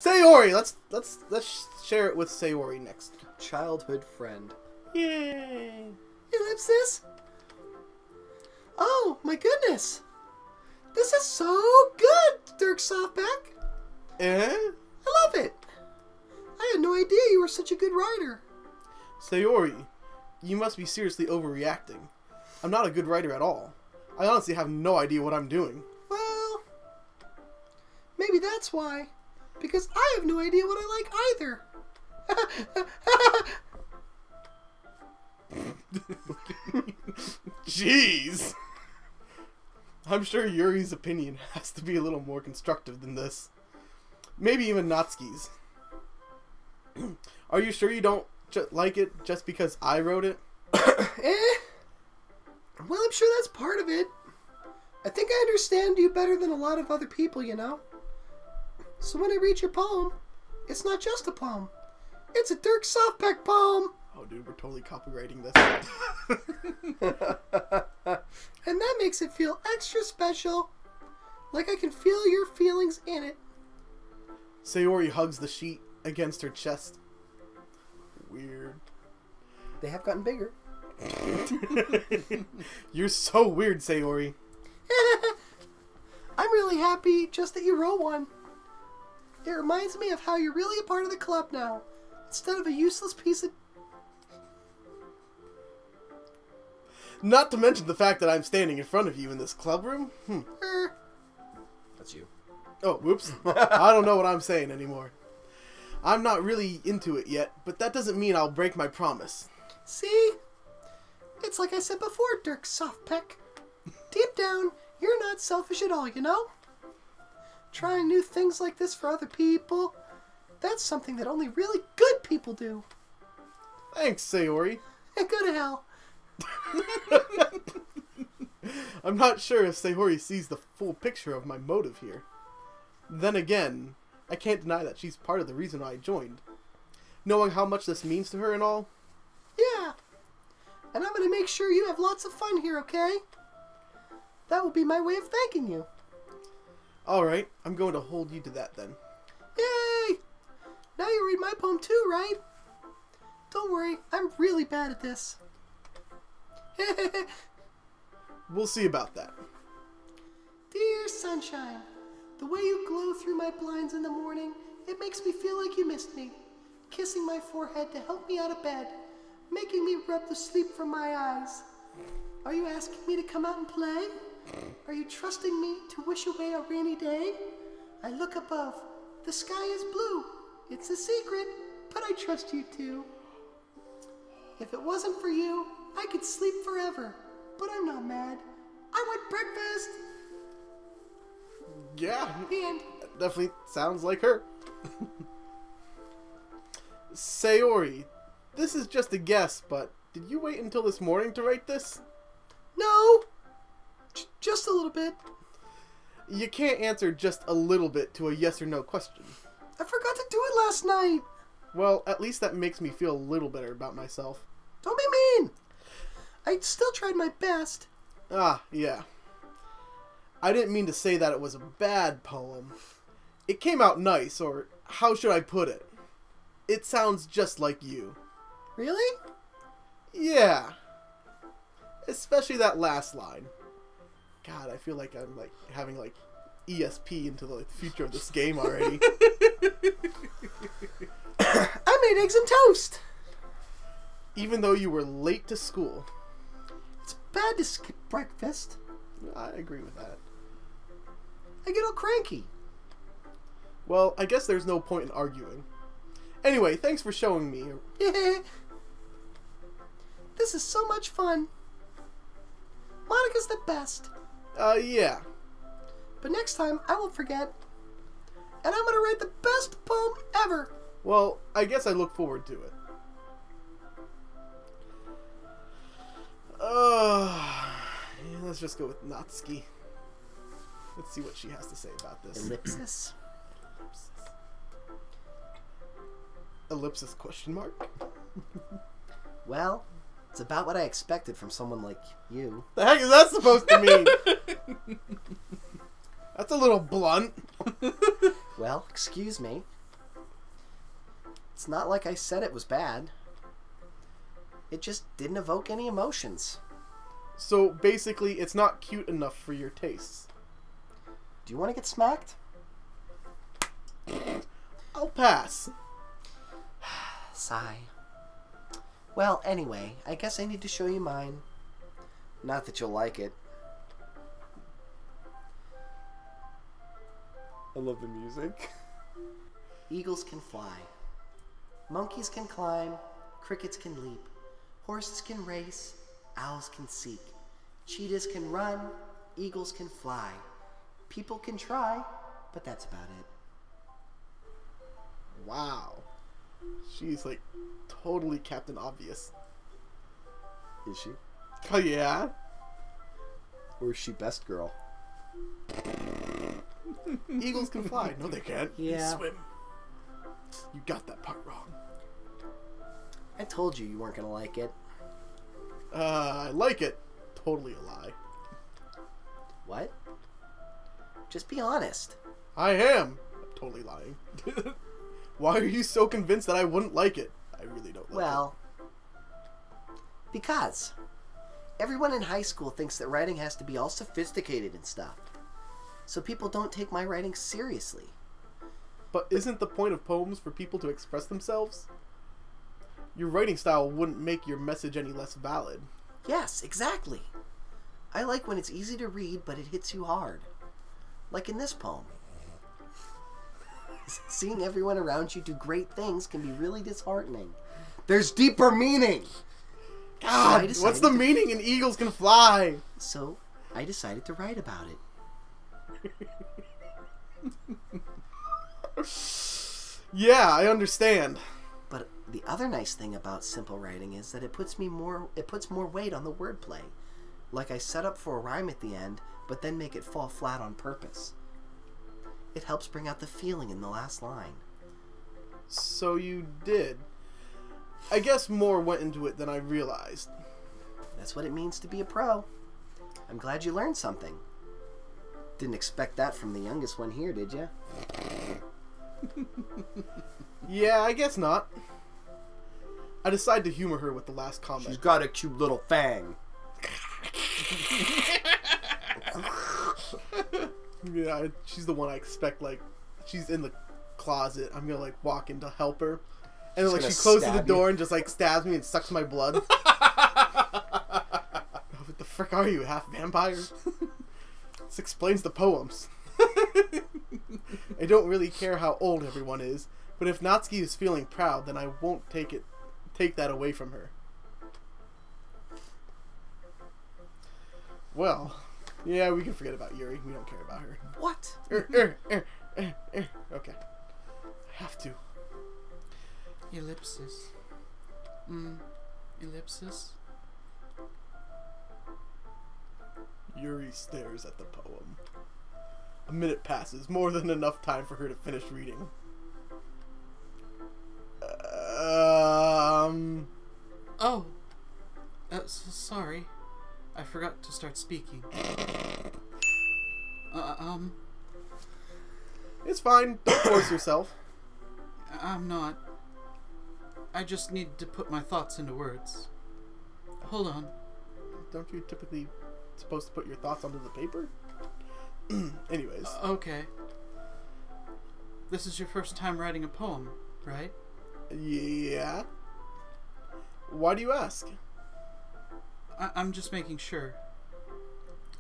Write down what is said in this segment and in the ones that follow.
Sayori! Let's share it with Sayori next. Childhood friend. Yay! Ellipsis? Oh, my goodness. This is so good, Dirk Softback. Eh? I love it. I had no idea you were such a good writer. Sayori, you must be seriously overreacting. I'm not a good writer at all. I honestly have no idea what I'm doing. Well, maybe that's why. Because I have no idea what I like either. Jeez! I'm sure Yuri's opinion has to be a little more constructive than this. Maybe even Natsuki's. Are you sure you don't like it just because I wrote it? Well, I'm sure that's part of it. I think I understand you better than a lot of other people, you know? So when I read your poem, it's not just a poem. It's a Dirk Softback poem! Oh, dude, we're totally copywriting this. And that makes it feel extra special. Like I can feel your feelings in it. Sayori hugs the sheet against her chest. Weird. They have gotten bigger. You're so weird, Sayori. I'm really happy just that you wrote one. It reminds me of how you're really a part of the club now, instead of a useless piece of... Not to mention the fact that I'm standing in front of you in this club room. That's you. Oh, whoops. I don't know what I'm saying anymore. I'm not really into it yet, but that doesn't mean I'll break my promise. See? It's like I said before, Dirk Softpeck. Deep down, you're not selfish at all, you know? Trying new things like this for other people, that's something that only really good people do. Thanks, Sayori. And go to hell. I'm not sure if Sayori sees the full picture of my motive here. Then again, I can't deny that she's part of the reason I joined. Knowing how much this means to her and all. Yeah. And I'm going to make sure you have lots of fun here, okay? That will be my way of thanking you. Alright, I'm going to hold you to that then. Yay! Now you read my poem too, right? Don't worry, I'm really bad at this. We'll see about that. Dear sunshine, the way you glow through my blinds in the morning, it makes me feel like you missed me. Kissing my forehead to help me out of bed, making me rub the sleep from my eyes. Are you asking me to come out and play? Are you trusting me to wish away a rainy day? I look above. The sky is blue. It's a secret, but I trust you too. If it wasn't for you, I could sleep forever. But I'm not mad. I want breakfast! Yeah, And that definitely sounds like her. Sayori, this is just a guess, but did you wait until this morning to write this? no! Just a little bit. You can't answer just a little bit to a yes or no question. I forgot to do it last night. Well, at least that makes me feel a little better about myself. Don't be mean. I still tried my best. Ah, yeah. I didn't mean to say that it was a bad poem. It came out nice, or how should I put it? It sounds just like you. Really? Yeah. Especially that last line. God, I feel like I'm like having like ESP into the future of this game already. I made eggs and toast. Even though you were late to school. It's bad to skip breakfast. I agree with that. I get all cranky. Well, I guess there's no point in arguing. Anyway, thanks for showing me. This is so much fun. Monica's the best. Yeah. But next time, I won't forget. And I'm going to write the best poem ever. Well, I guess I look forward to it. Yeah, let's just go with Natsuki. Let's see what she has to say about this. Ellipsis. Ellipsis question mark? Well, it's about what I expected from someone like you. The heck is that supposed to mean? That's a little blunt. Well, excuse me. It's not like I said it was bad. It just didn't evoke any emotions. So basically, it's not cute enough for your tastes. Do you want to get smacked? I'll pass. Sigh. Well, anyway, I guess I need to show you mine. Not that you'll like it. I love the music. Eagles can fly. Monkeys can climb. Crickets can leap. Horses can race. Owls can seek. Cheetahs can run. Eagles can fly. People can try, but that's about it. Wow. She's like totally Captain Obvious. Is she? Oh yeah? Or is she best girl? Eagles can fly. No, they can't. Yeah. They swim. You got that part wrong. I told you weren't going to like it. I like it. Totally a lie. What? Just be honest. I am. I'm totally lying. Why are you so convinced that I wouldn't like it? I really don't like Well, because everyone in high school thinks that writing has to be all sophisticated and stuff. So people don't take my writing seriously. it. But isn't the point of poems for people to express themselves? Your writing style wouldn't make your message any less valid. Yes, exactly. I like when it's easy to read, but it hits you hard. Like in this poem. Seeing everyone around you do great things can be really disheartening. There's deeper meaning! God, what's the meaning in Eagles Can Fly? So, I decided to write about it. Yeah, I understand. But the other nice thing about simple writing is that it puts more weight on the wordplay. Like I set up for a rhyme at the end, but then make it fall flat on purpose. It helps bring out the feeling in the last line. So you did. I guess more went into it than I realized. That's what it means to be a pro. I'm glad you learned something. Didn't expect that from the youngest one here, did you? Yeah, I guess not. I decided to humor her with the last comment. She's got a cute little fang. Yeah, she's the one I expect, like, she's in the closet. I'm gonna, like, walk in to help her. And then, like, she closes the door and just, like, stabs me and sucks my blood. What the frick are you, half vampire? This explains the poems. I don't really care how old everyone is, but if Natsuki is feeling proud, then I won't take that away from her. Well, yeah, we can forget about Yuri. We don't care about her. What? Okay. I have to. Ellipsis. Ellipsis? Yuri stares at the poem. A minute passes, more than enough time for her to finish reading. Oh. Sorry. I forgot to start speaking. It's fine. Don't force yourself. I'm not. I just need to put my thoughts into words. Hold on. Don't you typically supposed to put your thoughts onto the paper? Anyways. Okay. This is your first time writing a poem, right? Yeah. Why do you ask? I'm just making sure.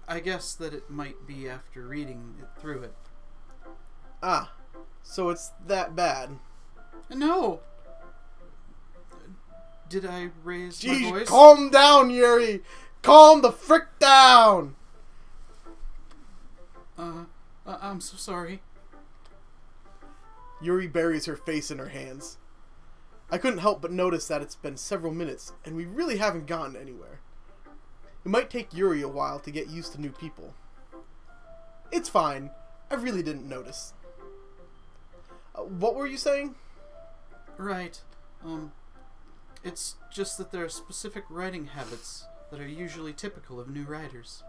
I guess that it might be after reading it through it. Ah, so it's that bad. No! Did I raise my Jeez, voice? calm down, Yuri! Calm the frick down! I'm so sorry. Yuri buries her face in her hands. I couldn't help but notice that it's been several minutes, and we really haven't gotten anywhere. It might take Yuri a while to get used to new people. It's fine. I really didn't notice. What were you saying? Right. It's just that there are specific writing habits that are usually typical of new writers.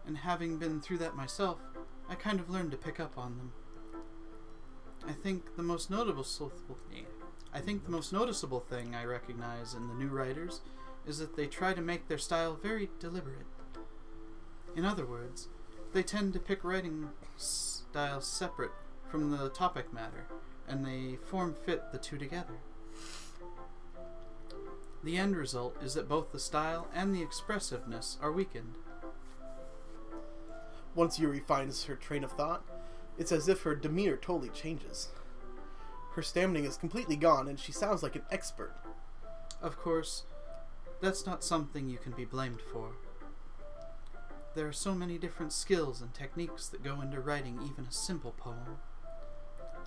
And having been through that myself, I kind of learned to pick up on them. I think the most notable I think the most noticeable thing I recognize in the new writers is that they try to make their style very deliberate. In other words, they tend to pick writing styles separate from the topic matter, and they form-fit the two together. The end result is that both the style and the expressiveness are weakened. Once Yuri finds her train of thought, it's as if her demeanor totally changes. Her stammering is completely gone, and she sounds like an expert. Of course, that's not something you can be blamed for. There are so many different skills and techniques that go into writing even a simple poem.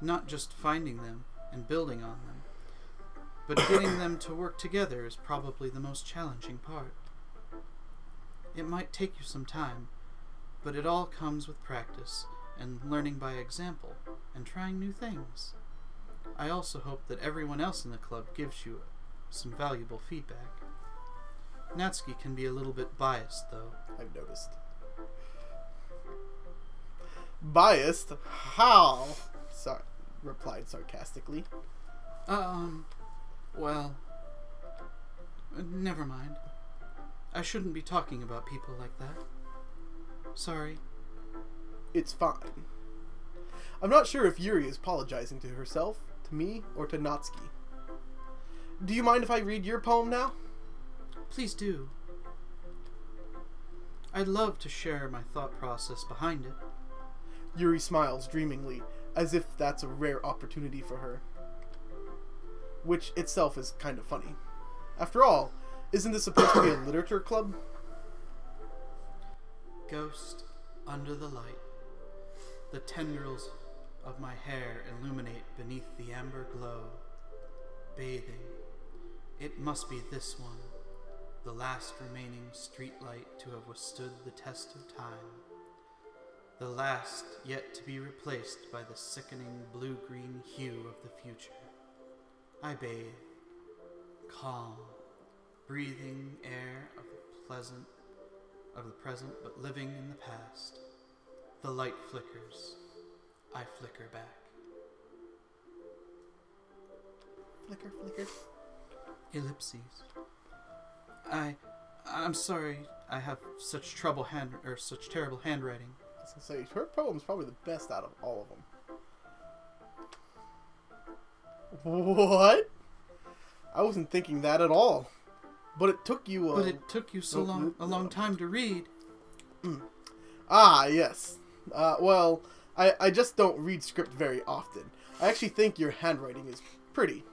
Not just finding them and building on them, but getting them to work together is probably the most challenging part. It might take you some time, but it all comes with practice and learning by example and trying new things. I also hope that everyone else in the club gives you some valuable feedback. Natsuki can be a little bit biased, though. I've noticed. Biased? How? Sorry, replied sarcastically. Well, never mind. I shouldn't be talking about people like that. Sorry. It's fine. I'm not sure if Yuri is apologizing to herself, to me, or to Natsuki. Do you mind if I read your poem now? Please do. I'd love to share my thought process behind it. Yuri smiles dreamingly, as if that's a rare opportunity for her. Which itself is kind of funny. After all, isn't this supposed to be a literature club? Ghost under the light. The tendrils of my hair illuminate beneath the amber glow. Bathing. It must be this one, the last remaining streetlight to have withstood the test of time. The last yet to be replaced by the sickening blue-green hue of the future. I bathe, calm, breathing air of the present, but living in the past. The light flickers. I flicker back. Flicker, flicker. Ellipses. I'm sorry I have such such terrible handwriting. I was gonna say, her poem's probably the best out of all of them. What? I wasn't thinking that at all. But it took you a long time to read. Ah, yes. Well, I just don't read script very often. I actually think your handwriting is pretty.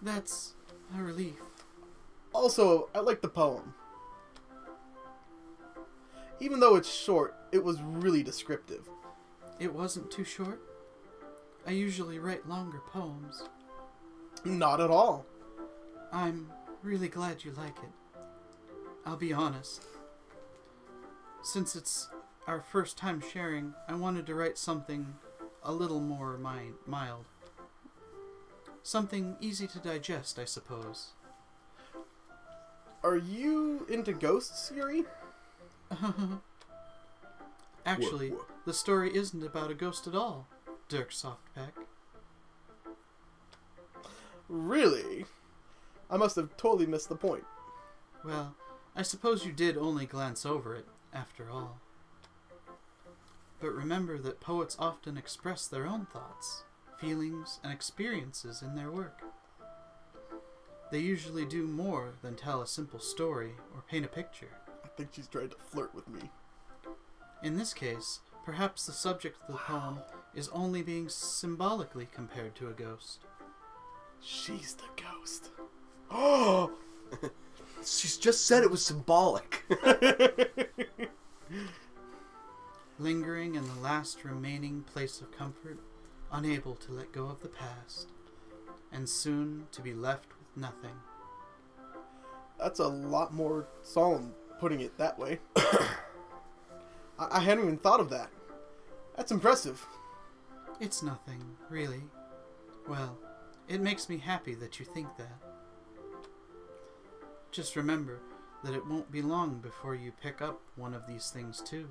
That's a relief. Also, I like the poem. Even though it's short, it was really descriptive. It wasn't too short. I usually write longer poems. Not at all. I'm really glad you like it. I'll be honest. Since it's our first time sharing, I wanted to write something a little more mild. Something easy to digest, I suppose. Are you into ghosts, Yuri? Actually, the story isn't about a ghost at all, Dirk Softpack. Really? I must have totally missed the point. Well, I suppose you did only glance over it, after all. But remember that poets often express their own thoughts, feelings, and experiences in their work. They usually do more than tell a simple story or paint a picture. I think she's trying to flirt with me. In this case, perhaps the subject of the poem is only being symbolically compared to a ghost. She's the ghost. Oh! She's just said it was symbolic. Lingering in the last remaining place of comfort, unable to let go of the past, and soon to be left with nothing. That's a lot more solemn, putting it that way. I hadn't even thought of that. That's impressive. It's nothing, really. Well, it makes me happy that you think that. Just remember that it won't be long before you pick up one of these things too.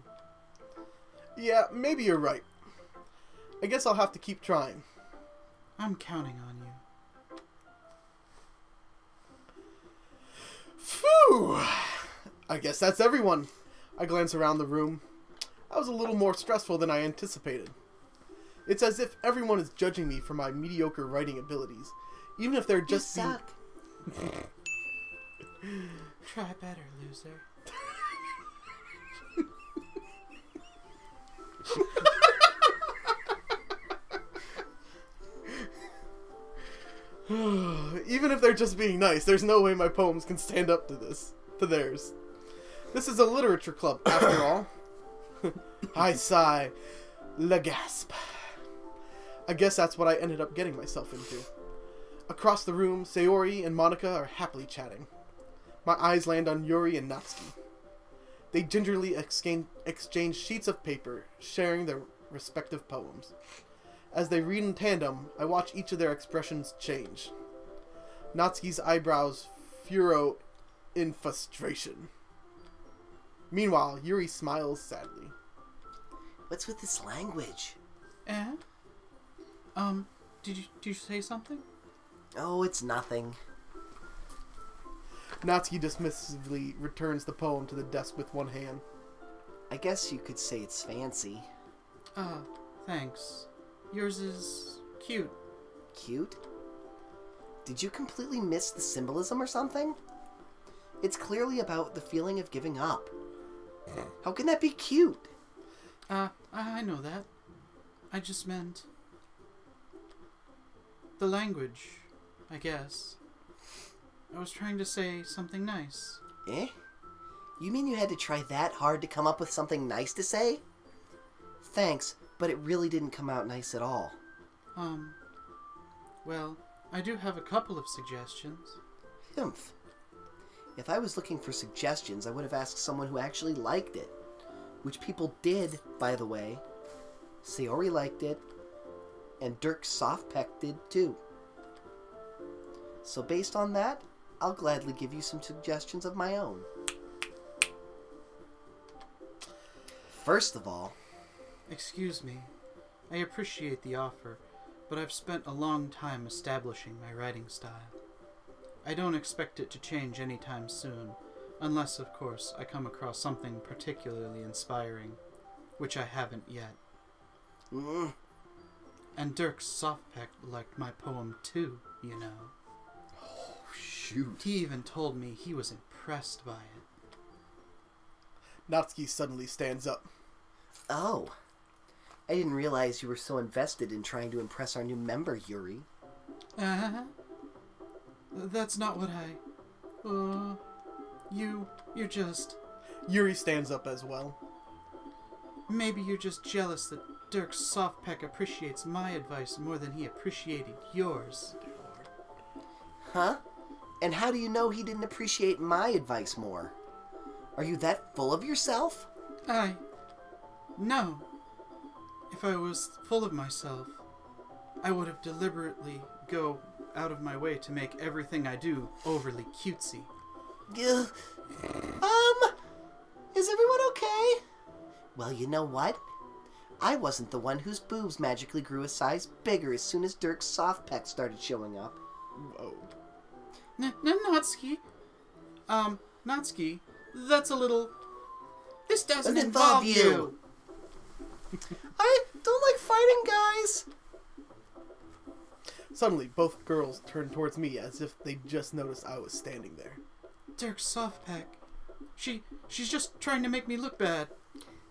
Yeah, maybe you're right. I guess I'll have to keep trying. I'm counting on you. Phew! I guess that's everyone. I glance around the room. I was a little more stressful than I anticipated. It's as if everyone is judging me for my mediocre writing abilities, even if they're just You suck. Try better, loser. Even if they're just being nice, there's no way my poems can stand up to theirs. This is a literature club, after all. I sigh, le gasp. I guess that's what I ended up getting myself into. Across the room, Sayori and Monica are happily chatting. My eyes land on Yuri and Natsuki. They gingerly exchange sheets of paper, sharing their respective poems. As they read in tandem, I watch each of their expressions change. Natsuki's eyebrows furrow in frustration. Meanwhile, Yuri smiles sadly. What's with this language? Eh? Did you say something? Oh, it's nothing. Natsuki dismissively returns the poem to the desk with one hand. I guess you could say it's fancy. Thanks. Yours is cute. Cute? Did you completely miss the symbolism or something? It's clearly about the feeling of giving up. How can that be cute? I know that. I just meant the language, I guess. I was trying to say something nice. Eh? You mean you had to try that hard to come up with something nice to say? Thanks, but it really didn't come out nice at all. Well, I do have a couple of suggestions. Humph. If I was looking for suggestions, I would have asked someone who actually liked it. Which people did, by the way. Sayori liked it, and Dirk Softpeck did too. So based on that, I'll gladly give you some suggestions of my own. First of all... Excuse me. I appreciate the offer, but I've spent a long time establishing my writing style. I don't expect it to change anytime soon, unless, of course, I come across something particularly inspiring, which I haven't yet. And Dirk Softpeck liked my poem too, you know. Oh, shoot. He even told me he was impressed by it. Natsuki suddenly stands up. Oh. I didn't realize you were so invested in trying to impress our new member, Yuri. That's not what I... You're just... Yuri stands up as well. Maybe you're just jealous that Dirk Softpeck appreciates my advice more than he appreciated yours. Huh? And how do you know he didn't appreciate my advice more? Are you that full of yourself? No. If I was full of myself, I would have deliberately go out of my way to make everything I do overly cutesy. Is everyone okay? Well, you know what? I wasn't the one whose boobs magically grew a size bigger as soon as Dirk's Softpeck started showing up. Oh. Natsuki. Natsuki, that's a little... This doesn't Doesn't involve involve you! I don't like fighting, guys! Suddenly, both girls turn towards me as if they just noticed I was standing there. Dirk Softpeck. She's just trying to make me look bad.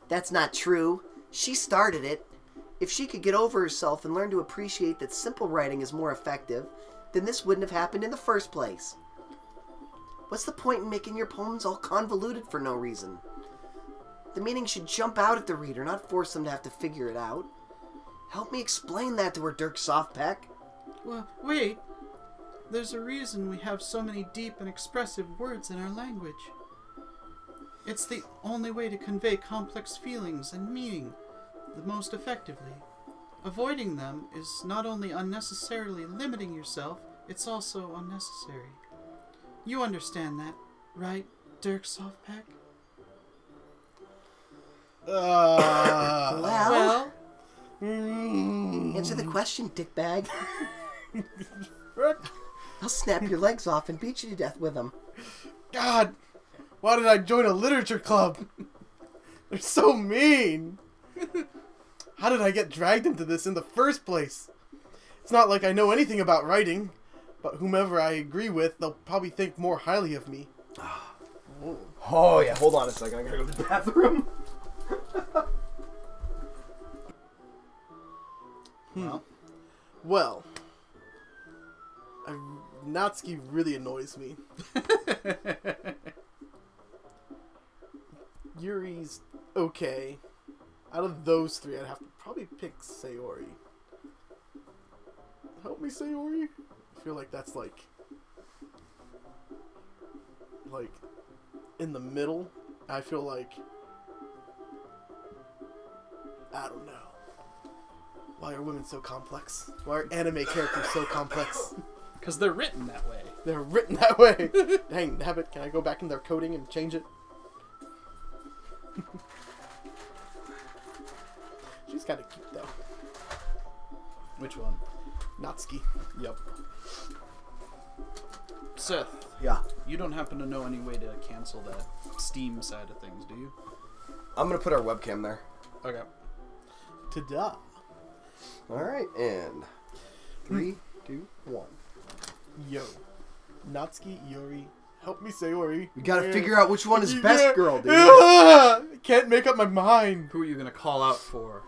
That's not true. She started it. If she could get over herself and learn to appreciate that simple writing is more effective, then this wouldn't have happened in the first place. What's the point in making your poems all convoluted for no reason? The meaning should jump out at the reader, not force them to have to figure it out. Help me explain that to her, Dirk Softpeck. Well, wait. There's a reason we have so many deep and expressive words in our language. It's the only way to convey complex feelings and meaning the most effectively. Avoiding them is not only unnecessarily limiting yourself, it's also unnecessary. You understand that, right, Dirk Softpeck? Well, Mm. answer the question, dickbag. I'll snap your legs off and beat you to death with them. God, why did I join a literature club? They're so mean. How did I get dragged into this in the first place? It's not like I know anything about writing, but whomever I agree with, they'll probably think more highly of me. Oh, yeah, hold on a second. I gotta go to the bathroom. Well, Natsuki really annoys me. Yuri's okay. Out of those three, I'd have to probably pick Sayori. Help me, Sayori? I feel like that's like in the middle. I feel like, I don't know. Why are women so complex? Why are anime characters so complex? Because they're written that way. They're written that way. Dang, nabbit, can I go back in their coding and change it? She's kind of cute, though. Which one? Natsuki. Yep. Seth, Yeah. you don't happen to know any way to cancel that Steam side of things, do you? I'm gonna put our webcam there. Okay. Ta-da. Alright, and 3, 2, 1. Yo. Natsuki, Yuri. Help me, Sayori. We gotta figure out which one is best girl, dude. Can't make up my mind. Who are you going to call out for?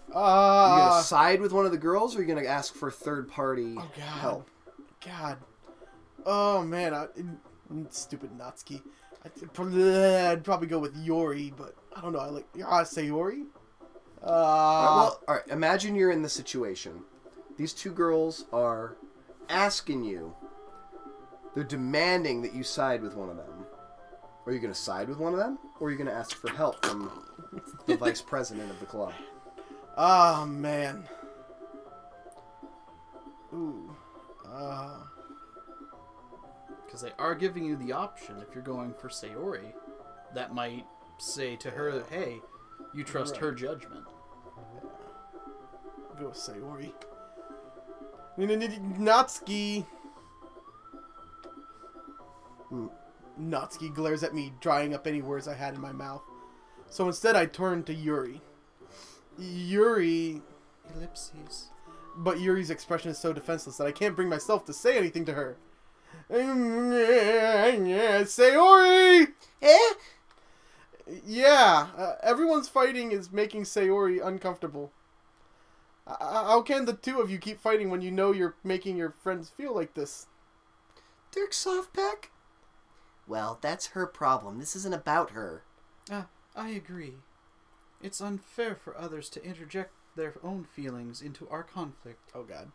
You gonna side with one of the girls, or are you gonna ask for third party help? God. Oh, man. Stupid Natsuki. I'd probably go with Yuri, but I don't know. I like Sayori. Alright, imagine you're in the situation. These two girls are asking you, they're demanding that you side with one of them. Are you going to side with one of them, or are you going to ask for help from the vice president of the club? Oh, man. Ooh. Because they are giving you the option if you're going for Sayori. That might say to her, hey, you trust her judgment. I'll go with Sayori. Natsuki. Natsuki glares at me, drying up any words I had in my mouth. So instead I turn to Yuri. Yuri... Ellipses. But Yuri's expression is so defenseless that I can't bring myself to say anything to her. Sayori! Eh? Yeah, everyone's fighting is making Sayori uncomfortable. How can the two of you keep fighting when you know you're making your friends feel like this? Dirk Softpack? Well, that's her problem. This isn't about her. I agree. It's unfair for others to interject their own feelings into our conflict. Oh, God.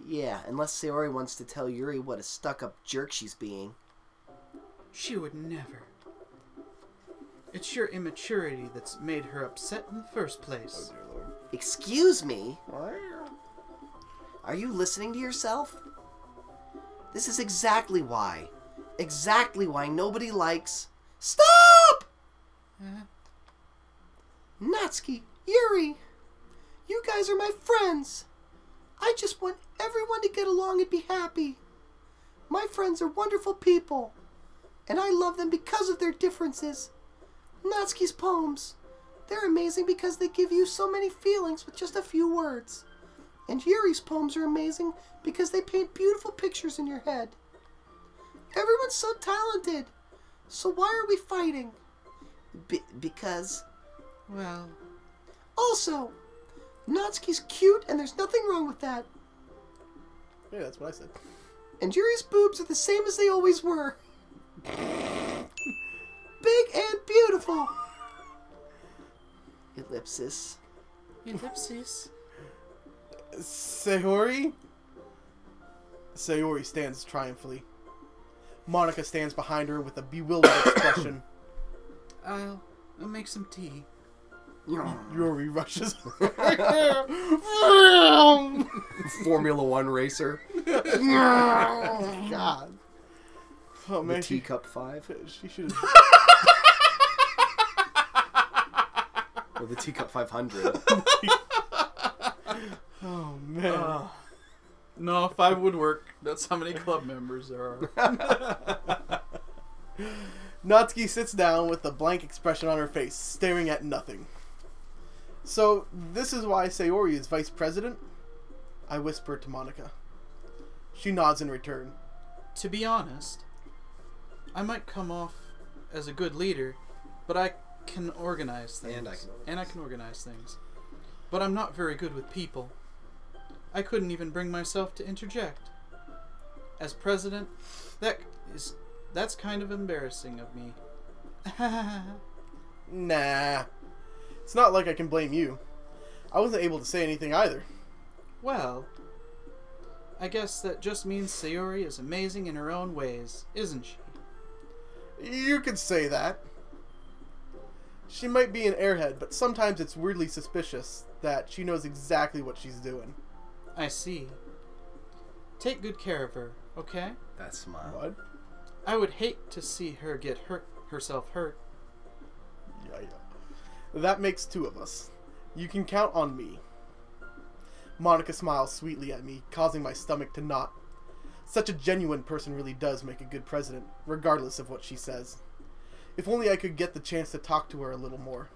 Yeah, unless Sayori wants to tell Yuri what a stuck-up jerk she's being. She would never. It's your immaturity that's made her upset in the first place. Oh, dear Lord. Excuse me? Are you listening to yourself? This is exactly why. Exactly why nobody likes... Stop! Natsuki, Yuri, you guys are my friends. I just want everyone to get along and be happy. My friends are wonderful people, and I love them because of their differences. Natsuki's poems, they're amazing because they give you so many feelings with just a few words. And Yuri's poems are amazing because they paint beautiful pictures in your head. Everyone's so talented, so why are we fighting? Because... Well... Also, Natsuki's cute and there's nothing wrong with that. Yeah, that's what I said. And Yuri's boobs are the same as they always were. Big and beautiful. Ellipsis. Ellipses. Sayori? Sayori stands triumphantly. Monica stands behind her with a bewildered expression. I'll make some tea. Yuri rushes. Formula One racer. God. Oh, man. The Teacup 5. She should have... Or the Teacup 500. Oh, man. No, 5 would work. That's how many club members there are. Natsuki sits down with a blank expression on her face, staring at nothing. So, this is why Sayori is vice president? I whisper to Monica. She nods in return. To be honest, I might come off as a good leader, but I can organize things. And I can organize things. But I'm not very good with people. I couldn't even bring myself to interject. As president, that's kind of embarrassing of me. Nah. It's not like I can blame you. I wasn't able to say anything either. Well, I guess that just means Sayori is amazing in her own ways, isn't she? You could say that. She might be an airhead, but sometimes it's weirdly suspicious that she knows exactly what she's doing. I see. Take good care of her, okay? That smile. What? I would hate to see her get herself hurt. Yeah. That makes 2 of us. You can count on me. Monica smiles sweetly at me, causing my stomach to knot. Such a genuine person really does make a good president, regardless of what she says. If only I could get the chance to talk to her a little more.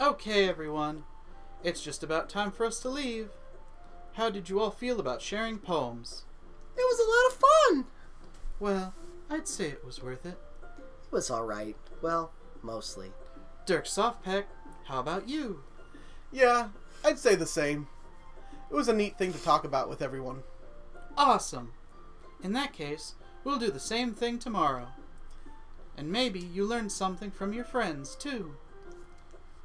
Okay, everyone. It's just about time for us to leave. How did you all feel about sharing poems? It was a lot of fun. Well, I'd say it was worth it. It was alright. Well, mostly. Dirk Softpack, how about you? Yeah, I'd say the same. It was a neat thing to talk about with everyone. Awesome. In that case, we'll do the same thing tomorrow. And maybe you learned something from your friends, too.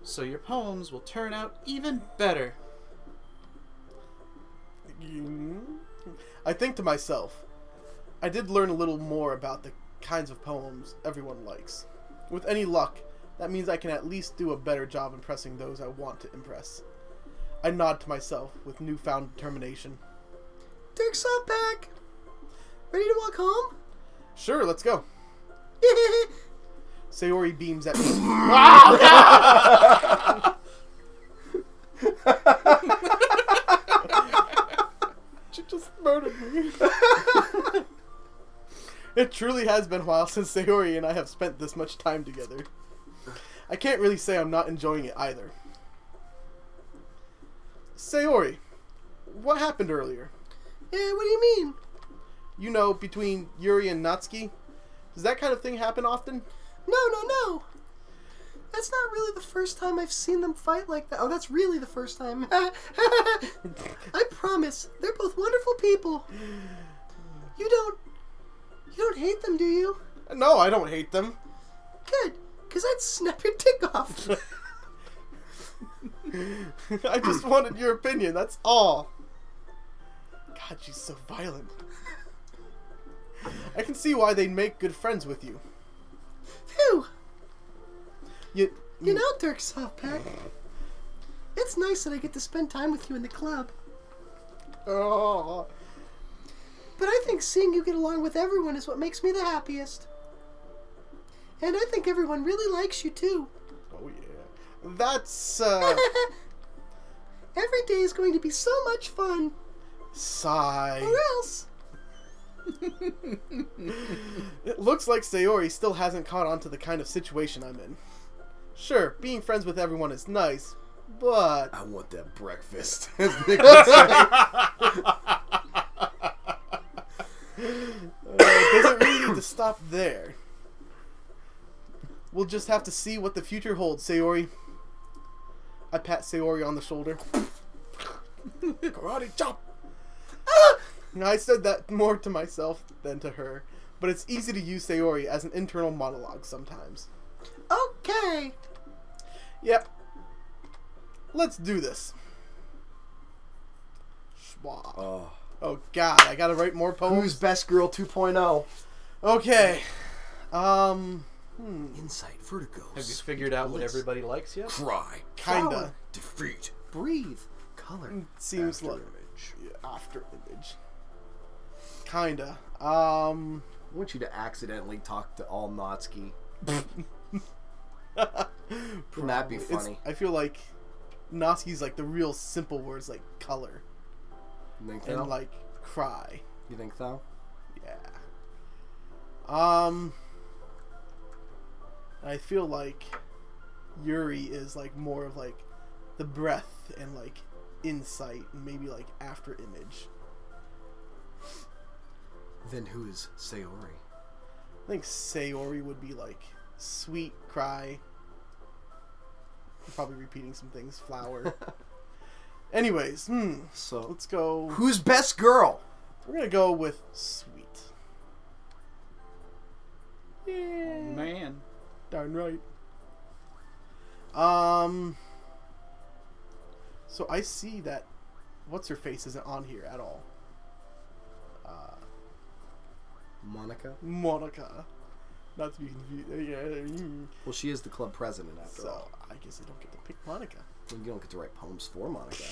So your poems will turn out even better. I think to myself, I did learn a little more about the kinds of poems everyone likes. With any luck, that means I can at least do a better job impressing those I want to impress. I nod to myself with newfound determination. Dirk's up back. Ready to walk home? Sure, let's go. Sayori beams at me. She just murdered me. It truly has been a while since Sayori and I have spent this much time together. I can't really say I'm not enjoying it either. Sayori, what happened earlier? Yeah, what do you mean? You know, between Yuri and Natsuki? Does that kind of thing happen often? No. That's not really the first time I've seen them fight like that. Oh, that's really the first time. I promise. They're both wonderful people. You don't hate them, do you? No, I don't hate them. Good, because I'd snap your dick off. I just wanted your opinion, that's all. God, she's so violent. I can see why they'd make good friends with you. Phew. You know, Dirk Softpack, it's nice that I get to spend time with you in the club. Oh. But I think seeing you get along with everyone is what makes me the happiest. And I think everyone really likes you, too. Oh, yeah. That's, Every day is going to be so much fun. Sigh. Or else. It looks like Sayori still hasn't caught on to the kind of situation I'm in. Sure, being friends with everyone is nice, but... I want that breakfast. As Nick would say. Doesn't really need to stop there. We'll just have to see what the future holds, Sayori. I pat Sayori on the shoulder. Karate chop! I said that more to myself than to her, but it's easy to use Sayori as an internal monologue sometimes. Okay. Yep. Let's do this. Schwab. Oh God, I gotta write more poems. Who's Best Girl 2.0? Okay. Insight, vertigo. Have you figured out what everybody likes yet? Cry. Kinda. Flower. Defeat. Breathe. Color. Seems After like image. Yeah, after image. Kinda. I want you to accidentally talk to all Natsuki. Wouldn't that be funny? I feel like Natsuki's like the real simple words like color. You think and so? like cry. You think so? Yeah. I feel like Yuri is like more of like the breath and like insight, and maybe like after image. Then who's Sayori? I think Sayori would be like sweet cry. I'm probably repeating some things. Flower. Anyways, So let's go. who's best girl? We're gonna go with sweet. Oh, Yeah. man. Darn right. So I see that what's her face isn't on here at all. Monica. Not to be confused. Yeah. Well, she is the club president after So all. I guess I don't get to pick Monica. You don't get to write poems for Monica.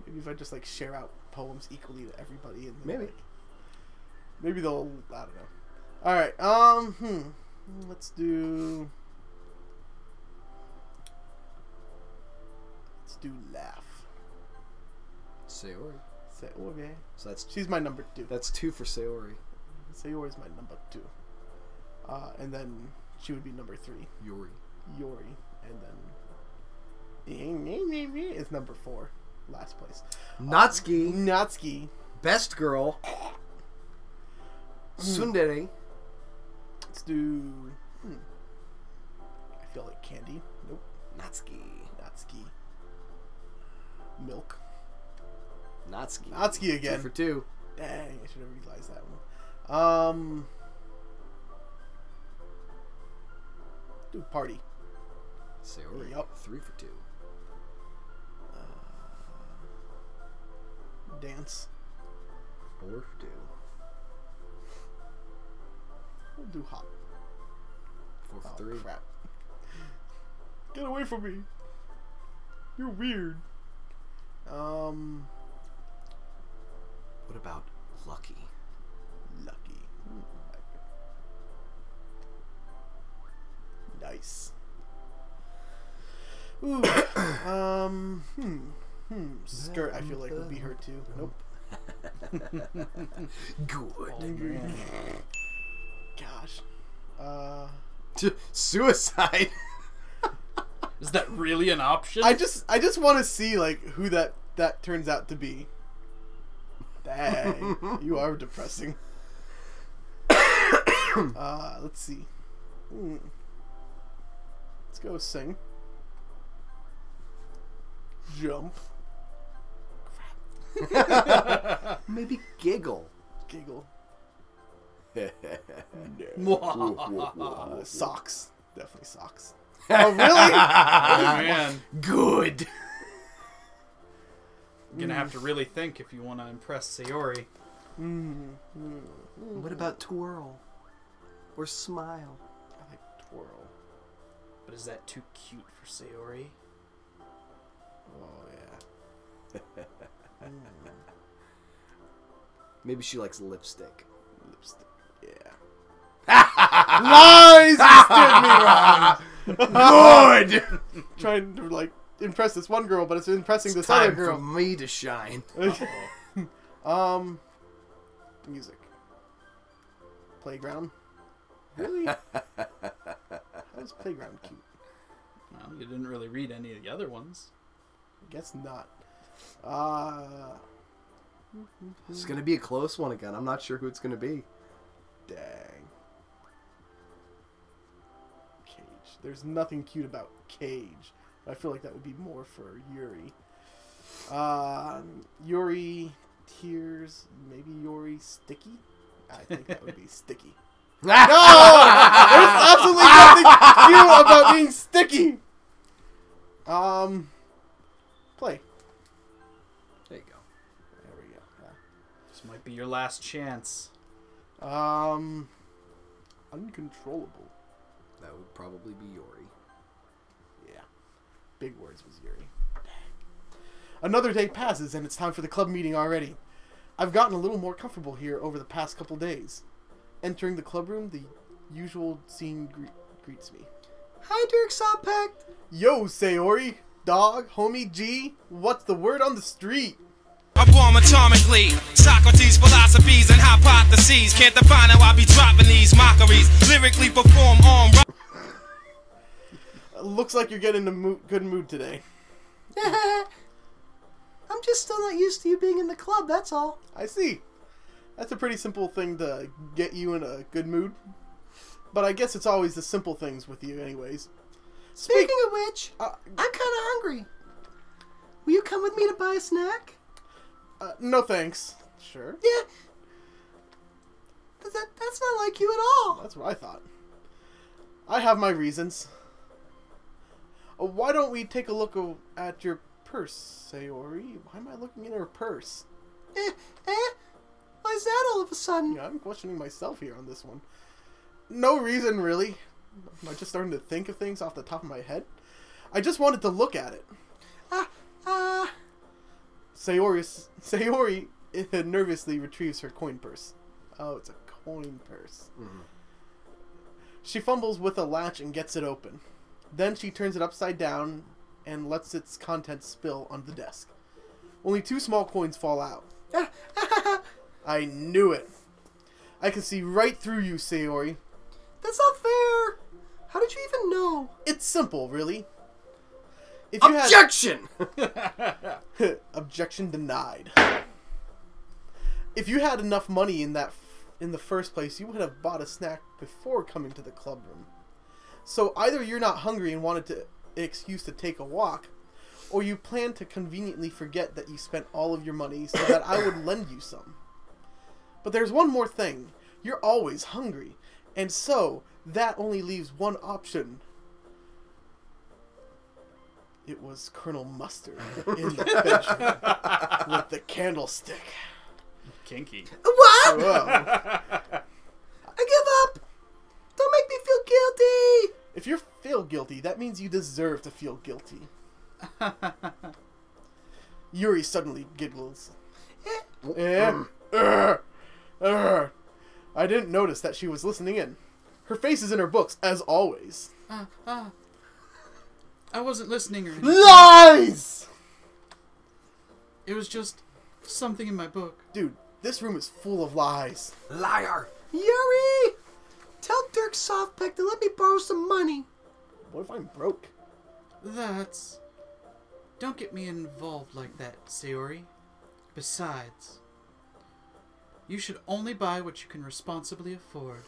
Maybe if I just like share out poems equally to everybody, and then, Maybe. like, maybe they'll. I don't know. All right. Let's do. Let's do laugh. Sayori. Sayori. So She's my number 2. that's 2 for Sayori. Sayori's my number 2. And then she would be number 3. Yuri. Yori. And then is number 4. Last place. Natsuki. Natsuki. Best girl. Tsundere. Let's do. I feel like candy. Nope. Natsuki. Natsuki. Milk. Natsuki. Natsuki again. 2 for 2. Dang, I should have realized that one. Do party. Sayori. Yup. 3 for 2. Dance. 4 for 2. We'll do hop. 4 for Oh, 3. crap. Get away from me. You're weird. What about Lucky? Lucky. Nice. Ooh. Skirt, I feel like would be her too. Nope. Good. Gosh. Suicide. Is that really an option? I just want to see like who that turns out to be. Dang, you are depressing. Let's see. Let's go sing. Jump. Maybe Giggle. Giggle. Oh, Socks. Definitely socks. Oh, really? man. Good. You're gonna have to really think if you want to impress Sayori. What about Twirl? Or Smile? I like twirl. But is that too cute for Sayori? Oh, yeah. Maybe she likes lipstick. Lipstick. Yeah. Lies! You stood me wrong. Good! Trying to, like, impress this one girl, but it's impressing this Time other for girl. me to shine. Music. Playground. Really? How's Playground cute? Well, you didn't really read any of the other ones. I guess not. It's gonna be a close one again. I'm not sure who it's gonna be. Dang. Cage. There's nothing cute about Cage. I feel like that would be more for Yuri. Yuri Tears. Maybe Yuri Sticky? I think that would be Sticky. No! There's absolutely nothing cute about being sticky! Play. There you go. There we go. This might be your last chance. Uncontrollable. That would probably be Yuri. Yeah. Big words was Yuri. Dang. Another day passes and it's time for the club meeting already. I've gotten a little more comfortable here over the past couple days. Entering the club room, the usual scene greets me. Hi, Dirk Sawpack. Yo, Sayori, dog, homie G, what's the word on the street? I bomb atomically. Socrates' philosophies and hypotheses can't define how I be dropping these mockeries. Lyrically perform on. Looks like you're getting in a good mood today. I'm just still not used to you being in the club, that's all. I see. That's a pretty simple thing to get you in a good mood. But I guess it's always the simple things with you anyways. Speaking of which, I'm kind of hungry. Will you come with me to buy a snack? No thanks. Sure. Yeah. That's not like you at all. That's what I thought. I have my reasons. Why don't we take a look at your purse, Sayori? Why am I looking in her purse? Why is that all of a sudden? Yeah, I'm questioning myself here on this one. No reason, really. Am I just starting to think of things off the top of my head? I just wanted to look at it. Sayori nervously retrieves her coin purse. Oh, it's a coin purse. Mm-hmm. She fumbles with a latch and gets it open. Then she turns it upside down and lets its contents spill on the desk. Only 2 small coins fall out. I knew it. I can see right through you, Sayori. That's not fair. How did you even know? It's simple, really. If you Objection! Objection denied. If you had enough money in the first place, you would have bought a snack before coming to the club room. So either you're not hungry and wanted an excuse to take a walk, or you plan to conveniently forget that you spent all of your money so that I would lend you some. But there's one more thing. You're always hungry, and so that only leaves one option. It was Colonel Mustard in the bedroom with the candlestick. Kinky. What? Whoa. I give up. Don't make me feel guilty. If you feel guilty, that means you deserve to feel guilty. Yuri suddenly giggles. I didn't notice that she was listening in. Her face is in her books, as always. I wasn't listening or anything. Lies! It was just something in my book. Dude, this room is full of lies. Liar! Yuri! Tell Dirk Softpeck to let me borrow some money. What if I'm broke? That's... Don't get me involved like that, Sayori. Besides, you should only buy what you can responsibly afford.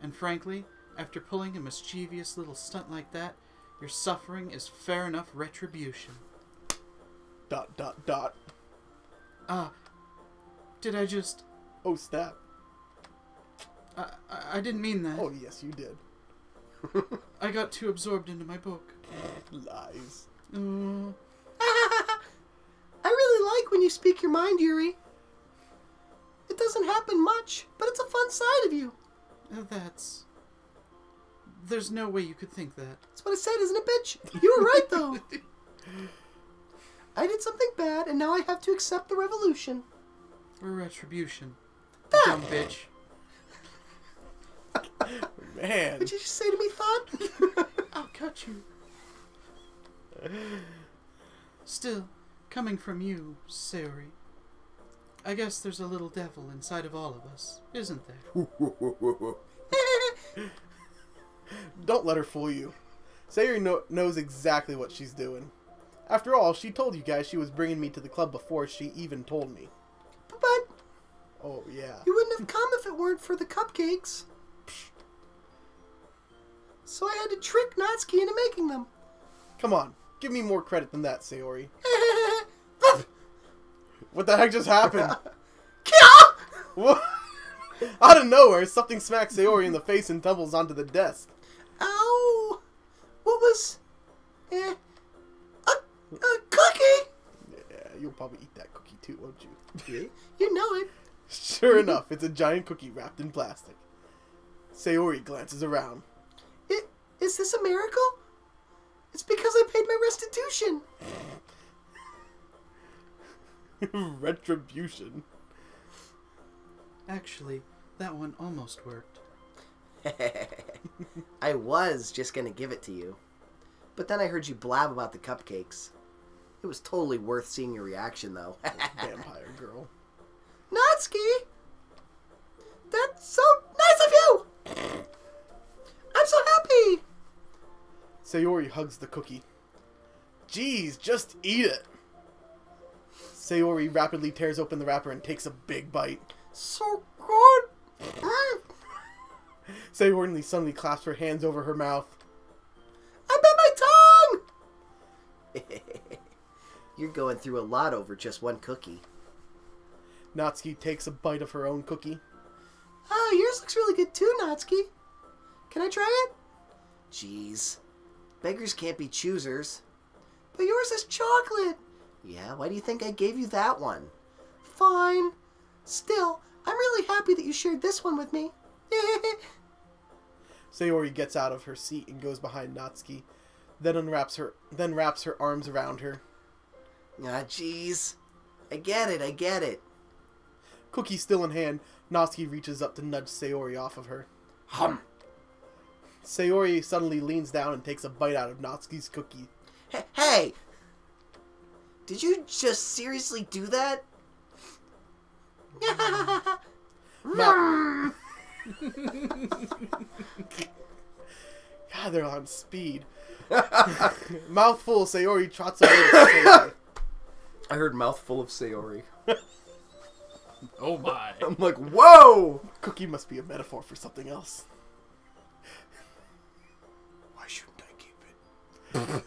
And frankly, after pulling a mischievous little stunt like that, your suffering is fair enough retribution. ... Did I just... Oh, snap. I didn't mean that. Oh, yes, you did. I got too absorbed into my book. Lies. I really like when you speak your mind, Yuri. It doesn't happen much, but it's a fun side of you. That's... There's no way you could think that. That's what I said, isn't it, bitch? You were right, though. I did something bad, and now I have to accept the revolution. Or retribution. Dumb bitch. Man. What did you just say to me, Thought? I'll cut you. Still, coming from you, Sayori, I guess there's a little devil inside of all of us, isn't there? Don't let her fool you. Sayori knows exactly what she's doing. After all, she told you guys she was bringing me to the club before she even told me. But Oh, yeah. you wouldn't have come if it weren't for the cupcakes. So I had to trick Natsuki into making them. Come on. Give me more credit than that, Sayori. What the heck just happened? What? Out of nowhere, something smacks Sayori in the face and tumbles onto the desk. Ow! What was... a cookie? Yeah, you'll probably eat that cookie too, won't you? You know it. Sure enough, it's a giant cookie wrapped in plastic. Sayori glances around. Is this a miracle? It's because I paid my restitution. Retribution. Actually, that one almost worked. I was just gonna give it to you. But then I heard you blab about the cupcakes. It was totally worth seeing your reaction, though. Vampire girl. Natsuki! That's so nice of you! I'm so happy! Sayori hugs the cookie. Jeez, just eat it. Sayori rapidly tears open the wrapper and takes a big bite. So good! Sayori suddenly claps her hands over her mouth. I bit my tongue! You're going through a lot over just one cookie. Natsuki takes a bite of her own cookie. Oh, yours looks really good too, Natsuki. Can I try it? Jeez. Beggars can't be choosers. But yours is chocolate. Yeah, why do you think I gave you that one? Fine. Still, I'm really happy that you shared this one with me. Sayori gets out of her seat and goes behind Natsuki, then wraps her arms around her. Ah, jeez. I get it. Cookie still in hand, Natsuki reaches up to nudge Sayori off of her. Hum. Sayori suddenly leans down and takes a bite out of Natsuki's cookie. Hey! Did you just seriously do that? God, they're on speed. Mouthful, Sayori trots away to Sayori. I heard mouthful of Sayori. Oh my. I'm like, whoa! Cookie must be a metaphor for something else. Why shouldn't I keep it?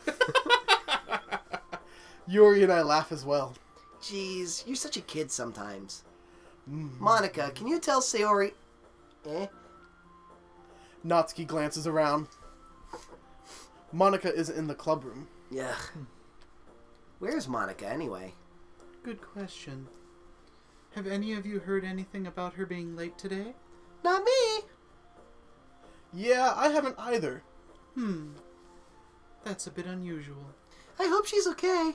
Yuri and I laugh as well. Jeez, you're such a kid sometimes. Monica, can you tell Sayori... Natsuki glances around. Monica isn't in the club room. Yeah. Where's Monica, anyway? Good question. Have any of you heard anything about her being late today? Not me. Yeah, I haven't either. That's a bit unusual. I hope she's okay.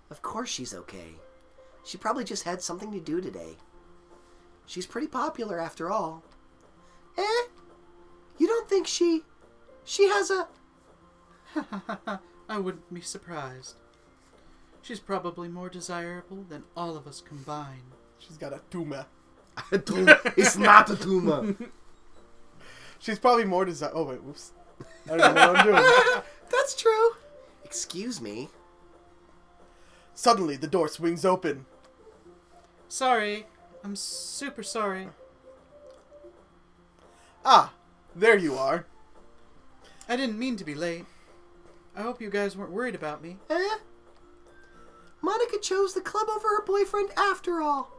Of course she's okay. She probably just had something to do today. She's pretty popular after all. You don't think she has a... I wouldn't be surprised. She's probably more desirable than all of us combined. She's got a tumor. It's not a tumor. She's probably more Oh, wait, whoops. I don't know what I'm doing. That's true. Excuse me? Suddenly, the door swings open. Sorry. I'm super sorry. Ah, there you are. I didn't mean to be late. I hope you guys weren't worried about me. Monica chose the club over her boyfriend after all.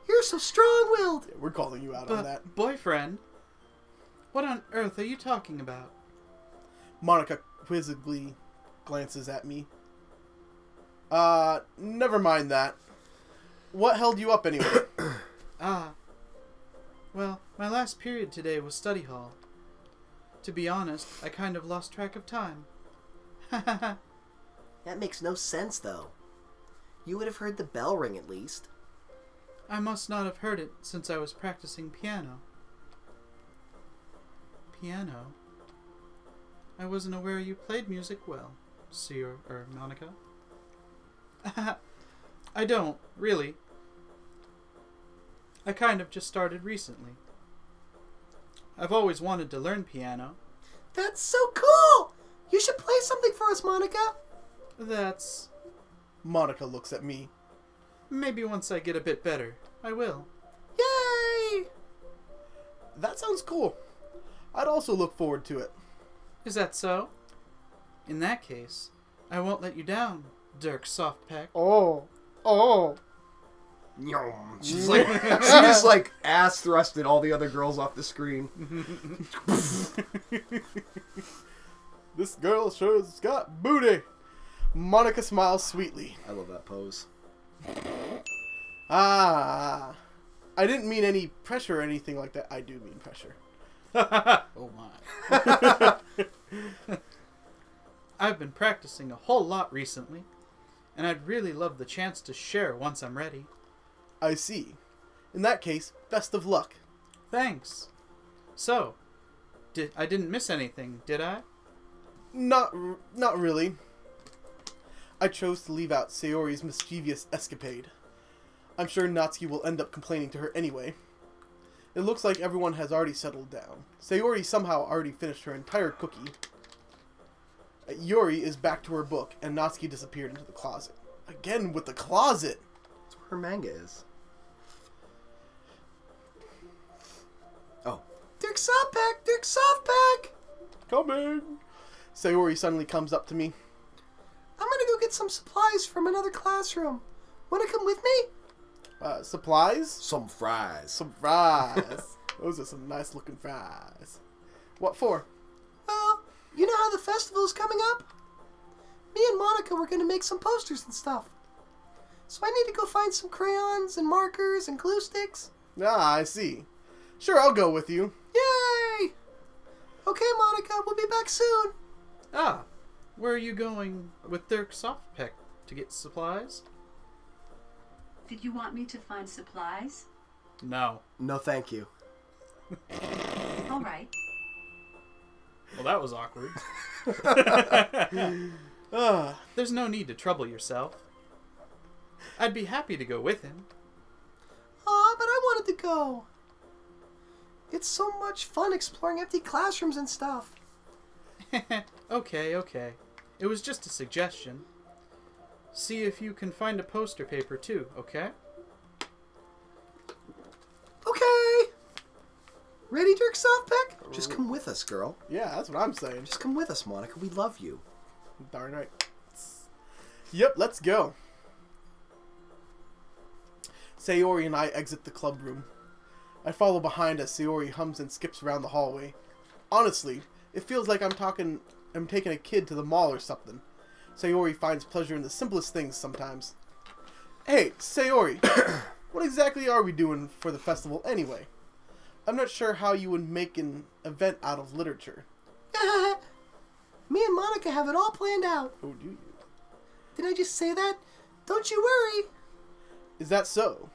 You're so strong-willed. Yeah, we're calling you out on that. Boyfriend? What on earth are you talking about? Monica quizzically glances at me. Never mind that. What held you up anyway? Well, my last period today was study hall. To be honest, I kind of lost track of time. That makes no sense, though. You would have heard the bell ring at least. I must not have heard it since I was practicing piano. Piano? I wasn't aware you played music well, Monica. I don't, really. I kind of just started recently. I've always wanted to learn piano. That's so cool. You should play something for us, Monica. That's... Monica looks at me. Maybe once I get a bit better, I will. Yay! That sounds cool. I'd also look forward to it. Is that so? In that case, I won't let you down, Dirk Softpack. Oh. She's like, she just like ass thrusted all the other girls off the screen. This girl sure's got booty. Monica smiles sweetly. I love that pose. I didn't mean any pressure or anything like that. I do mean pressure. Oh my. I've been practicing a whole lot recently, and I'd really love the chance to share once I'm ready. I see. In that case, best of luck. Thanks. So, I didn't miss anything, did I? Not really. I chose to leave out Sayori's mischievous escapade. I'm sure Natsuki will end up complaining to her anyway. It looks like everyone has already settled down. Sayori somehow already finished her entire cookie. Yuri is back to her book, and Natsuki disappeared into the closet. Again with the closet! That's where her manga is. Oh. Dirk Softpack! Dirk Softpack! Coming! Sayori suddenly comes up to me. I'm gonna go get some supplies from another classroom. Wanna come with me? Supplies? Some fries. Some fries. Those are some nice looking fries. What for? Well, you know how the festival is coming up? Me and Monica were gonna make some posters and stuff. So I need to go find some crayons and markers and glue sticks. Ah, I see. Sure, I'll go with you. Yay! Okay, Monica, we'll be back soon. Ah, where are you going with Dirk Softpack to get supplies? Did you want me to find supplies? No. No, thank you. All right. Well, that was awkward. Ah, There's no need to trouble yourself. I'd be happy to go with him. Aw, but I wanted to go. It's so much fun exploring empty classrooms and stuff. Okay. It was just a suggestion. See if you can find a poster paper too, okay? Okay. Ready, Dirk Softpack? Just come with us, girl. yeah, that's what I'm saying. Just come with us, Monica. We love you. Darn right. Yep, let's go. Sayori and I exit the club room. I follow behind as Sayori hums and skips around the hallway. Honestly, it feels like I'm taking a kid to the mall or something. Sayori finds pleasure in the simplest things sometimes. Hey, Sayori, what exactly are we doing for the festival anyway? I'm not sure how you would make an event out of literature. Me and Monica have it all planned out. Oh, do you? Did I just say that? Don't you worry. Is that so?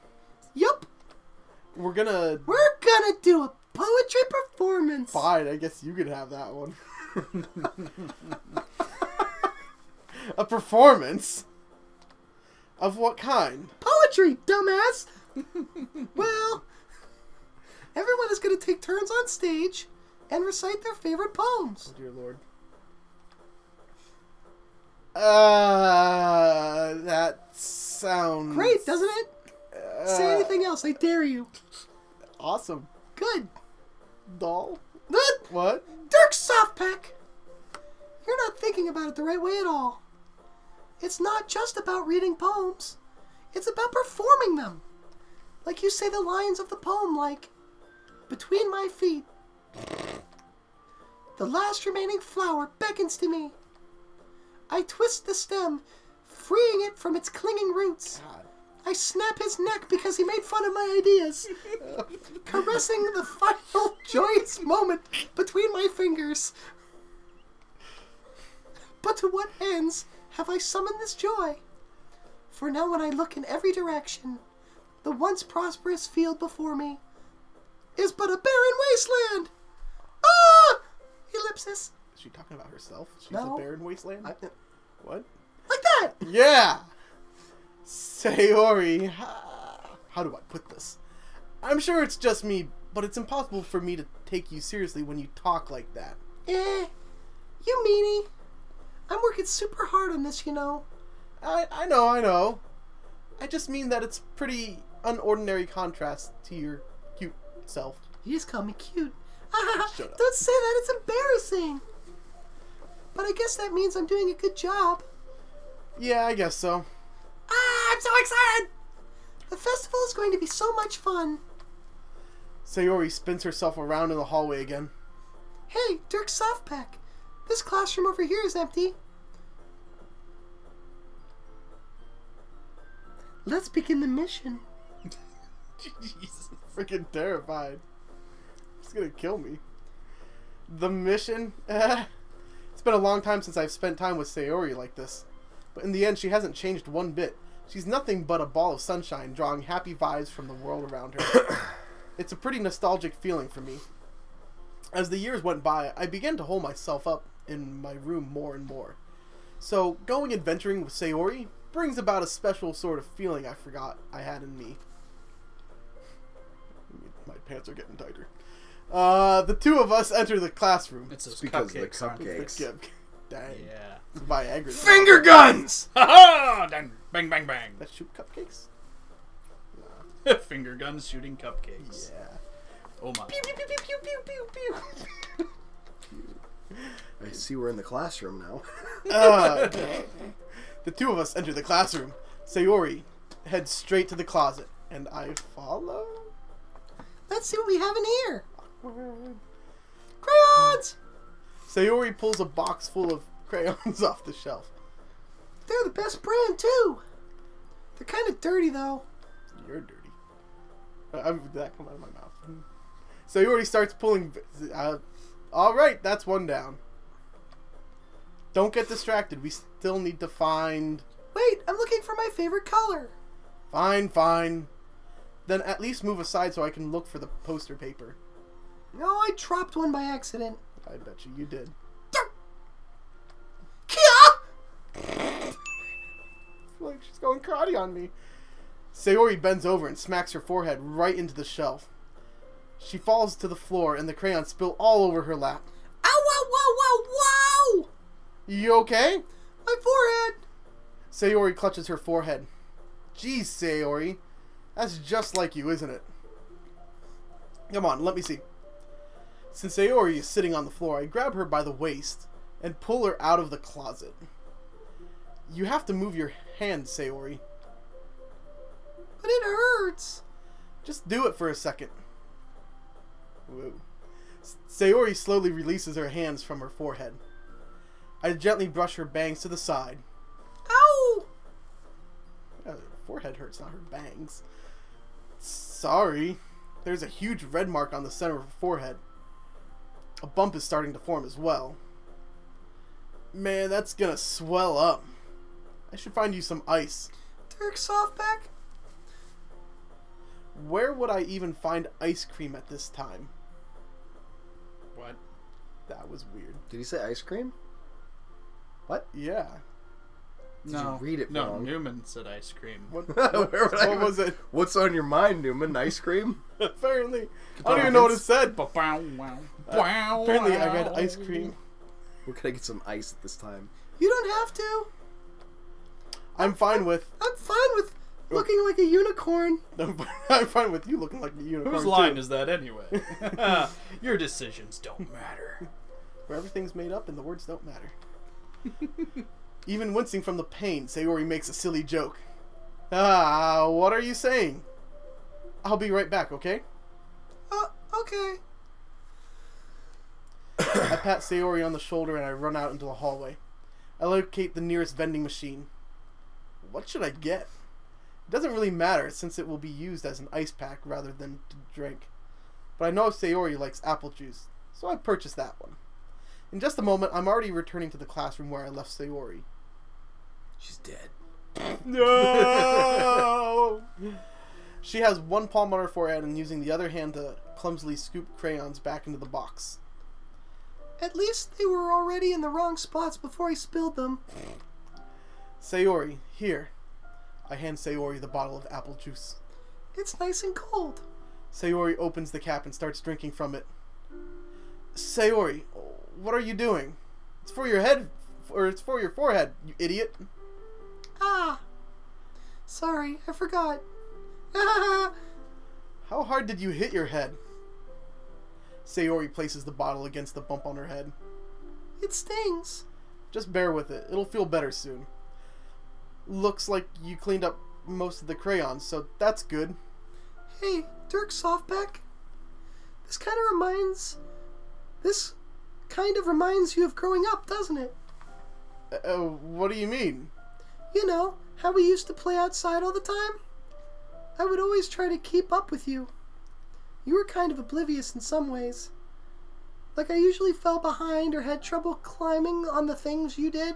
Yup. We're gonna Do a poetry performance. Fine, I guess you could have that one. A performance? Of what kind? Poetry, dumbass. Well, everyone is going to take turns on stage and recite their favorite poems. Oh, dear Lord. That sounds... Great, doesn't it? Say anything else, I dare you. Awesome. Good. Doll? Good. What? Dirk Softpack! You're not thinking about it the right way at all. It's not just about reading poems. It's about performing them. Like you say the lines of the poem like, between my feet, the last remaining flower beckons to me. I twist the stem, freeing it from its clinging roots. God. I snap his neck because he made fun of my ideas. Caressing the final joyous moment between my fingers. But to what ends have I summoned this joy? For now when I look in every direction, the once prosperous field before me is but a barren wasteland. Ah! Ellipsis. Is she talking about herself? She's No. a barren wasteland? What? Like that! Yeah! Sayori, how do I put this? I'm sure it's just me, but it's impossible for me to take you seriously when you talk like that. You meanie. I'm working super hard on this, you know. I know. I just mean that it's pretty unordinary contrast to your cute self. You just call me cute. Shut up. Don't say that, it's embarrassing. But I guess that means I'm doing a good job. Yeah, I guess so. I'm so excited! The festival is going to be so much fun. Sayori spins herself around in the hallway again. Hey, Dirk Softpack. This classroom over here is empty. Let's begin the mission. Jesus, freaking terrified. It's gonna kill me. The mission? It's been a long time since I've spent time with Sayori like this. But in the end, she hasn't changed one bit. She's nothing but a ball of sunshine, drawing happy vibes from the world around her. It's a pretty nostalgic feeling for me. As the years went by, I began to hole myself up in my room more and more. So, going adventuring with Sayori brings about a special sort of feeling I forgot I had in me. My pants are getting tighter. The two of us enter the classroom. It's those because of the cupcakes, aren't they? cupcakes. Dang. Yeah. It's Viagra. Finger guns! Ha ha! Bang, bang, bang. That shoot cupcakes? Finger guns shooting cupcakes. Yeah. Oh my. Pew, pew, pew, pew, pew, pew, pew, pew. I see we're in the classroom now. The two of us enter the classroom. Sayori heads straight to the closet, and I follow. Let's see what we have in here. Crayons! Sayori pulls a box full of crayons off the shelf. They're the best brand, too. They're kind of dirty, though. You're dirty. Did that come out of my mouth? Sayori starts pulling. Alright, that's one down. Don't get distracted. We still need to find... Wait, I'm looking for my favorite color. Fine, fine. Then at least move aside so I can look for the poster paper. No, I dropped one by accident. I bet you did. Kia! Like she's going karate on me. Sayori bends over and smacks her forehead right into the shelf. She falls to the floor and the crayons spill all over her lap. Ow, wow, wow, wow, wow! You okay? My forehead! Sayori clutches her forehead. Jeez, Sayori. That's just like you, isn't it? Come on, let me see. Since Sayori is sitting on the floor, I grab her by the waist and pull her out of the closet. You have to move your hand, Sayori. But it hurts. Just do it for a second. Whoa. Sayori slowly releases her hands from her forehead. I gently brush her bangs to the side. Ow! Her forehead hurts, not her bangs. Sorry. There's a huge red mark on the center of her forehead. A bump is starting to form as well. Man, that's gonna swell up. I should find you some ice. Dirk Softback? Where would I even find ice cream at this time? What? That was weird. Did he say ice cream? What? Yeah. Did you read it No, wrong? Newman said ice cream. What What was it? What's on your mind, Newman? Ice cream? Apparently. I don't even know what it said. Apparently I read ice cream. Where can I get some ice at this time? You don't have to. I'm fine with... I'm fine with looking like a unicorn. I'm fine with you looking like a unicorn. Whose line is that anyway? Your decisions don't matter. Where everything's made up and the words don't matter. Even wincing from the pain, Sayori makes a silly joke. What are you saying? I'll be right back, okay? Okay. I pat Sayori on the shoulder and I run out into the hallway. I locate the nearest vending machine. What should I get? It doesn't really matter since it will be used as an ice pack rather than to drink. But I know Sayori likes apple juice, so I purchased that one. In just a moment, I'm already returning to the classroom where I left Sayori. She's dead. No! She has one palm on her forehead and using the other hand to clumsily scoop crayons back into the box. At least they were already in the wrong spots before I spilled them. Sayori, here. I hand Sayori the bottle of apple juice. It's nice and cold. Sayori opens the cap and starts drinking from it. Sayori, what are you doing? It's for your head, or it's for your forehead, you idiot. Ah. Sorry, I forgot. How hard did you hit your head? Sayori places the bottle against the bump on her head. It stings. Just bear with it. It'll feel better soon. Looks like you cleaned up most of the crayons, so that's good. Hey, Dirk Softback. This kind of reminds you of growing up, doesn't it? What do you mean? You know, how we used to play outside all the time? I would always try to keep up with you. You were kind of oblivious in some ways. Like I usually fell behind or had trouble climbing on the things you did.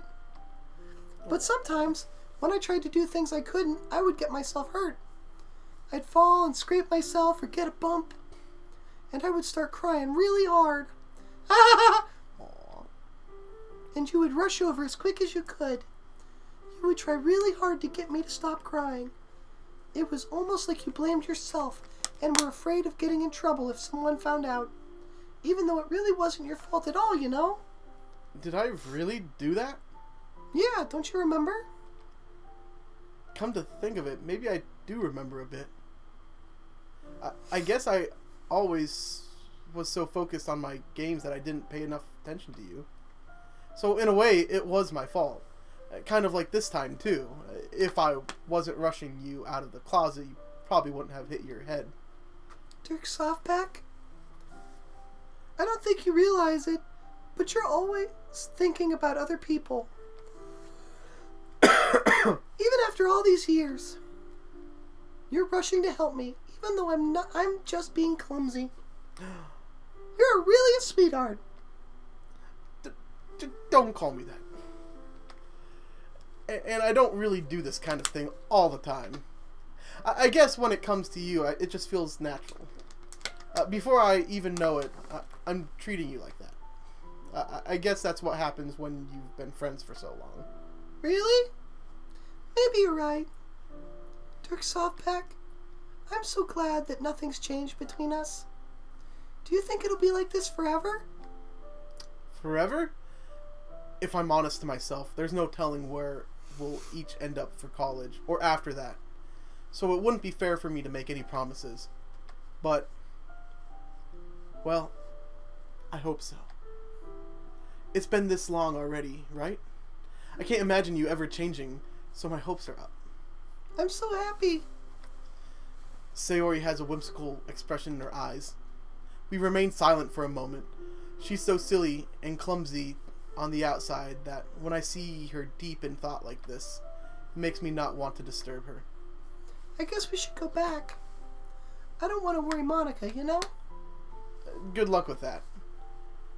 But sometimes, when I tried to do things I couldn't, I would get myself hurt. I'd fall and scrape myself or get a bump. And I would start crying really hard. and you would rush over as quick as you could. You would try really hard to get me to stop crying. It was almost like you blamed yourself and were afraid of getting in trouble if someone found out. Even though it really wasn't your fault at all, you know? Did I really do that? Yeah, don't you remember? Come to think of it, maybe I do remember a bit. I guess I always was so focused on my games that I didn't pay enough attention to you. So in a way, it was my fault. Kind of like this time, too. If I wasn't rushing you out of the closet, you probably wouldn't have hit your head. Dirk Softpack? I don't think you realize it, but you're always thinking about other people. Even after all these years, you're rushing to help me, even though I'm just being clumsy. You're really a sweetheart. Don't call me that. And I don't really do this kind of thing all the time. I guess when it comes to you, it just feels natural. Before I even know it, I'm treating you like that. I guess that's what happens when you've been friends for so long. Really? Maybe you're right. Dirk Softpack, I'm so glad that nothing's changed between us. Do you think it'll be like this forever? Forever? If I'm honest to myself, there's no telling where we'll each end up for college, or after that. So it wouldn't be fair for me to make any promises. But, well, I hope so. It's been this long already, right? I can't imagine you ever changing, so my hopes are up. I'm so happy. Sayori has a whimsical expression in her eyes. We remain silent for a moment. She's so silly and clumsy on the outside that when I see her deep in thought like this, it makes me not want to disturb her. I guess we should go back. I don't want to worry Monica, you know? Good luck with that.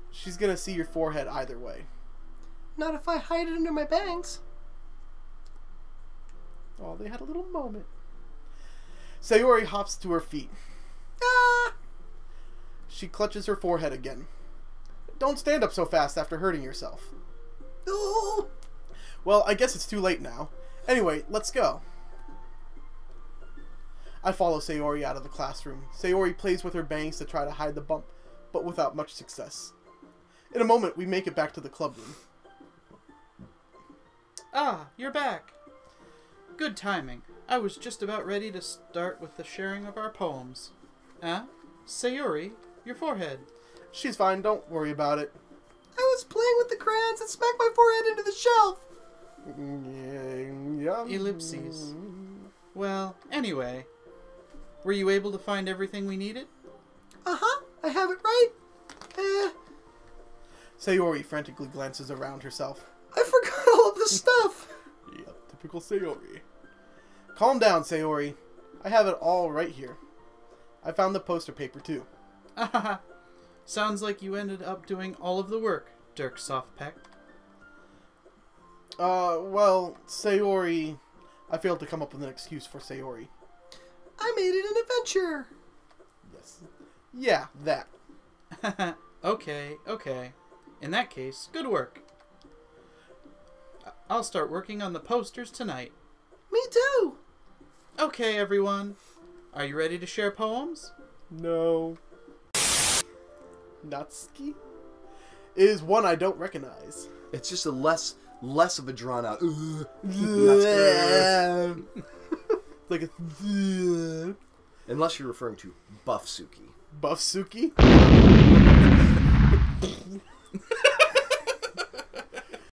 She's gonna see your forehead either way. Not if I hide it under my bangs. Oh, they had a little moment. Sayori hops to her feet. Ah! She clutches her forehead again. Don't stand up so fast after hurting yourself. Oh! Well, I guess it's too late now. Anyway, let's go. I follow Sayori out of the classroom. Sayori plays with her bangs to try to hide the bump, but without much success. In a moment, we make it back to the club room. Ah, you're back. Good timing. I was just about ready to start with the sharing of our poems. Sayori, your forehead. She's fine, don't worry about it. I was playing with the crayons and smacked my forehead into the shelf. Yeah. Ellipses. Well, anyway, were you able to find everything we needed? Uh-huh, I have it right. Sayori frantically glances around herself. I forgot all of the stuff. Yep, typical Sayori. Calm down, Sayori. I have it all right here. I found the poster paper, too. Sounds like you ended up doing all of the work, Dirk Softpack. Well, Sayori... I failed to come up with an excuse for Sayori. I made it an adventure. Yes. Yeah, that. Okay. In that case, good work. I'll start working on the posters tonight. Me too. Okay, everyone. Are you ready to share poems? No. Natsuki is one I don't recognize. It's just a less of a drawn out. Like a Unless you're referring to Buff Suki. Buff Suki.